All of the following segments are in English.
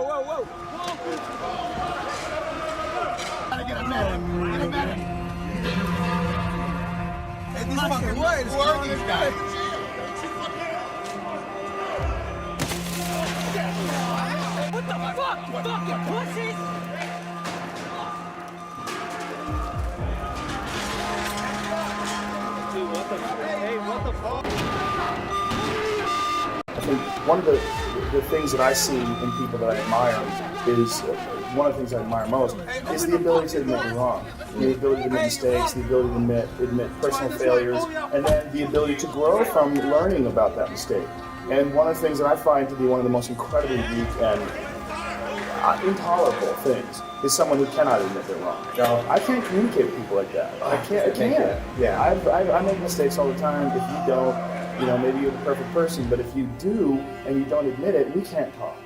whoa. Gotta get a medic. Get a medic. Hey, these fucking words. Who are these guys? What the fuck? Fucking pussies! Dude, what the fuck? Hey, what the fuck? I think one of the things that I see in people that I admire is, one of the things I admire most is the ability to admit you're wrong, the ability to make mistakes, the ability to admit personal failures, and then the ability to grow from learning about that mistake. And one of the things that I find to be one of the most incredibly weak and intolerable things is someone who cannot admit they're wrong. No. I can't communicate with people like that. I can't. Yeah. I make mistakes all the time. If you don't, maybe you're the perfect person, but if you do and you don't admit it, we can't talk.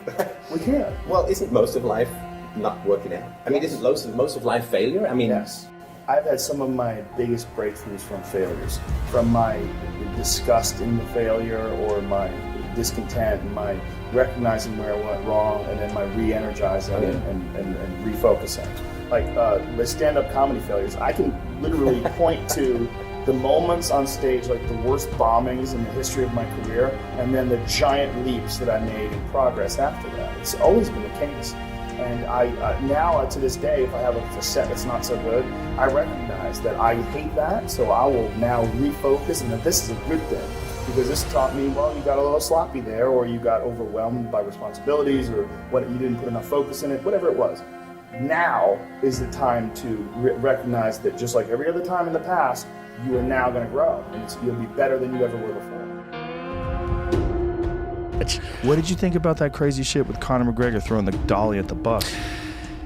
We can't. Well, isn't most of life not working out? I mean, isn't most of life failure? I mean, yes. I've had some of my biggest breakthroughs from failures, from my disgust in the failure or my discontent and my recognizing where I went wrong and then my re-energizing and refocusing. Like the stand-up comedy failures, I can literally point to the moments on stage, like the worst bombings in the history of my career, and then the giant leaps that I made in progress after that. It's always been the case. And I now, to this day, if I have a set that's not so good, I recognize that I hate that, so I will now refocus and that this is a good thing. Because this taught me, well, you got a little sloppy there, or you got overwhelmed by responsibilities, or what you didn't put enough focus in it, whatever it was. Now is the time to recognize that just like every other time in the past, you are now going to grow, and you'll be better than you ever were before. What did you think about that crazy shit with Conor McGregor throwing the dolly at the bus?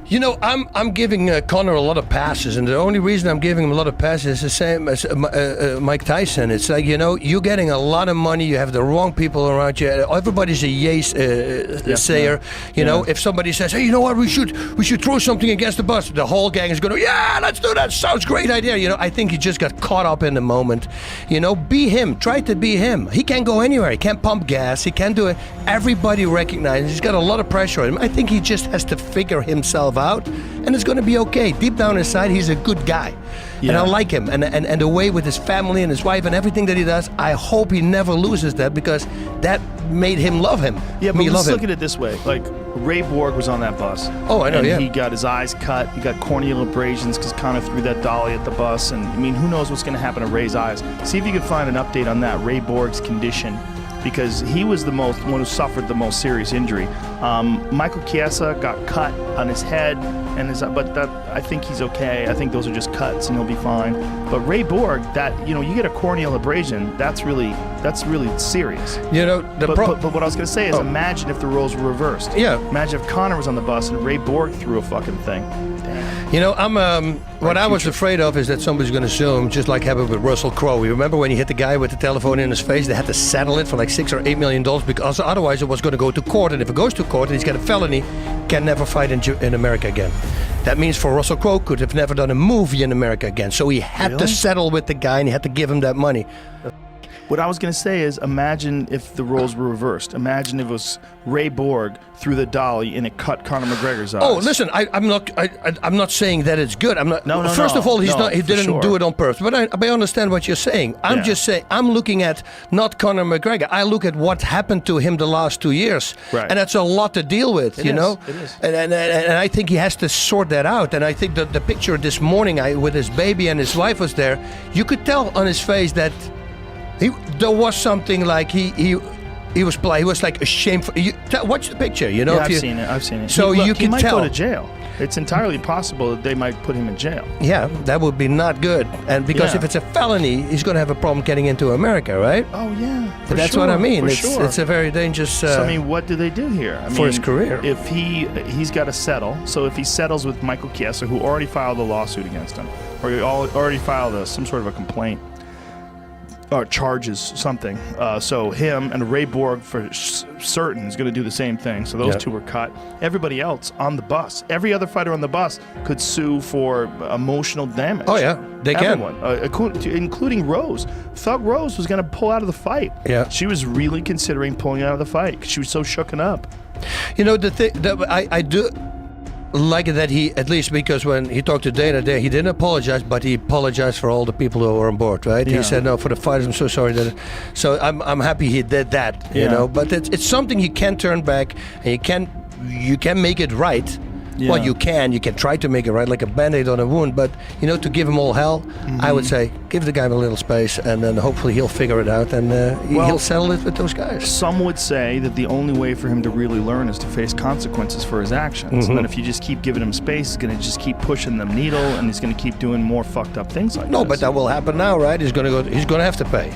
You know, I'm giving Conor a lot of passes, and the only reason I'm giving him a lot of passes is the same as Mike Tyson. It's like, you're getting a lot of money, you have the wrong people around you. Everybody's a yes sayer. You know, if somebody says, hey, you know what, we should throw something against the bus, the whole gang is going to, yeah, let's do that, sounds great idea. I think he just got caught up in the moment. Be him, try to be him. He can't go anywhere, he can't pump gas, he can't do it. Everybody recognizes he's got a lot of pressure on him. I think he just has to figure himself out, and it's going to be okay. Deep down inside, he's a good guy. Yeah. And I like him, and the way with his family and his wife and everything that he does, I hope he never loses that, because that made him love him. Yeah, but let's look at it this way. Like, Ray Borg was on that bus. Oh, I know, and yeah. He got his eyes cut, he got corneal abrasions because Conor threw that dolly at the bus, and I mean, who knows what's going to happen to Ray's eyes. See if you can find an update on that, Ray Borg's condition, because he was the one who suffered the most serious injury. Michael Chiesa got cut on his head, but I think he's okay. I think those are just cuts, and he'll be fine. But Ray Borg, you get a corneal abrasion, that's really serious. But what I was going to say is, imagine if the roles were reversed. Yeah. Imagine if Conor was on the bus and Ray Borg threw a fucking thing. Damn. What I was afraid of is that somebody's going to sue him, just like happened with Russell Crowe. You remember when he hit the guy with the telephone in his face? They had to settle it for like $6 or $8 million, because otherwise it was going to go to court. And if it goes to court and he's got a felony, can never fight in America again. That means for Russell Crowe could have never done a movie in America again. So he had to settle with the guy, and he had to give him that money. What I was going to say is, imagine if the roles were reversed. Imagine if it was Ray Borg threw the dolly and it cut Conor McGregor's eyes. Oh, listen, I'm not saying that it's good. I'm not. No. First of all, he didn't do it on purpose. But I understand what you're saying. I'm just saying, I'm looking at not Conor McGregor. I look at what happened to him the last 2 years, right. And that's a lot to deal with. It is. And I think he has to sort that out. And I think that the picture this morning with his baby and his wife was there. You could tell on his face that there was something like he was like ashamed. Watch the picture, Yeah, I've seen it. So he might tell. go to jail. It's entirely possible that they might put him in jail. Yeah, that would be not good. And because if it's a felony, he's going to have a problem getting into America, right? Oh, yeah. That's what I mean. Sure. It's a very dangerous... So, I mean, what do they do here? For his career. If he's got to settle, so if he settles with Michael Chiesa, who already filed a lawsuit against him, or he already filed some sort of a complaint, or charges something. So him and Ray Borg for certain is going to do the same thing. So those two were cut. Everybody else on the bus, every other fighter on the bus could sue for emotional damage. Oh yeah, they Everyone, can. including Rose. Thug Rose was going to pull out of the fight. Yeah. She was really considering pulling out of the fight because she was so shooken up. You know, the thing that I do like it that he, at least because when he talked to Dana there, he didn't apologize, but he apologized for all the people who were on board, right? Yeah. He said, no, for the fighters, I'm so sorry. So I'm happy he did that, you know. But it's something you can turn back, and you can make it right. Yeah. Well, you can try to make it right, like a Band-Aid on a wound, but, you know, to give him all hell, I would say, give the guy a little space, and then hopefully he'll figure it out, and he'll settle it with those guys. Some would say that the only way for him to really learn is to face consequences for his actions. And then if you just keep giving him space, he's going to just keep pushing the needle, and he's going to keep doing more fucked up things like that. No, but that will happen now, right? He's going to have to pay.